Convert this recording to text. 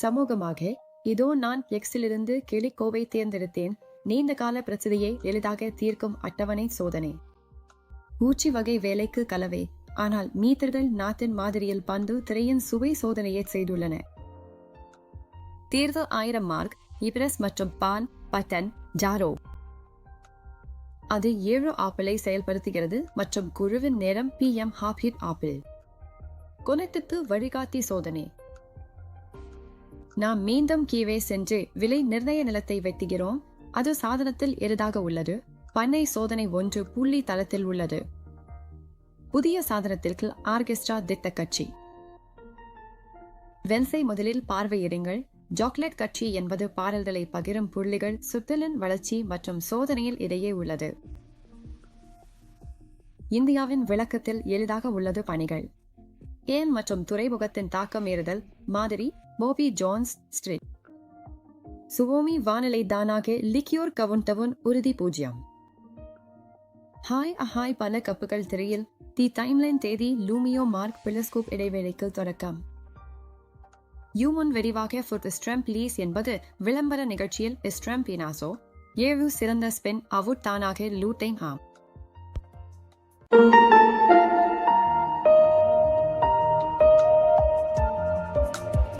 சமூகமாக, இதோ நான் எக்ஸிலிருந்து கிளிக்கோவை தேர்ந்தெடுத்தேன். நீண்ட கால பிரச்சனையை எளிதாக தீர்க்கும் அட்டவணை சோதனை. பூச்சி வகை வேலைக்கு கலவை, ஆனால் மீட்டர்கள் நாட்டின் மாதிரியில் பந்து திரையின் சுவை சோதனையை செய்துள்ளன. தேர்வு 1000 மார்க். இப்ரஸ் மற்றும் பான் பட்டன் ஜாரோ. அது 7 ஆப்பிளை செயல்படுத்துகிறது மற்றும் குழுவின் நேரம் PM ஹாப்ஹிட் ஆப்பிள். குணத்துக்கு வழிகாட்டி சோதனை. நாம் மீண்டும் கீழே சென்று விலை நிர்ணய நிலத்தை வெட்டுகிறோம். அது சாதனத்தில் எளிதாக உள்ளது. பண்ணை சோதனை 1 புள்ளி தளத்தில் உள்ளது. புதிய சாதனத்திற்கு ஆர்கெஸ்ட்ரா திட்ட கட்சி. வென்சை முதலில் பார்வையிடுங்கள். சாக்லேட் கட்சி என்பது பாடல்களை பகிரும் புள்ளிகள் சுத்தலின் வளர்ச்சி மற்றும் சோதனையில் இடையே உள்ளது. இந்தியாவின் விளக்கத்தில் எளிதாக உள்ளது பணிகள். ஏன் மற்றும் துறைமுகத்தின் தாக்கம் ஏறுதல் மாதிரி போபி ஜோன்ஸ் ஸ்ட்ரீட். சுவோமி வானிலை தானாக லிக்யூர் கவுண்டவுன் உறுதி 0. ஹாய் பல கப்புகள் திரையில். தி டைம்லைன் தேதி லூமியோ மார்க் பிளஸ்கோப் இடைவேளைக்கு தொடக்கம். யூமன் விரிவாக ஃபுட் ஸ்ட்ரெம்ப் லீஸ் என்பது விளம்பர நிகழ்ச்சியில் ஸ்ட்ரெம்ப் இனாசோ 7 சிறந்த ஸ்பென் அவுட் தானாக லூட்டைங் ஆம்.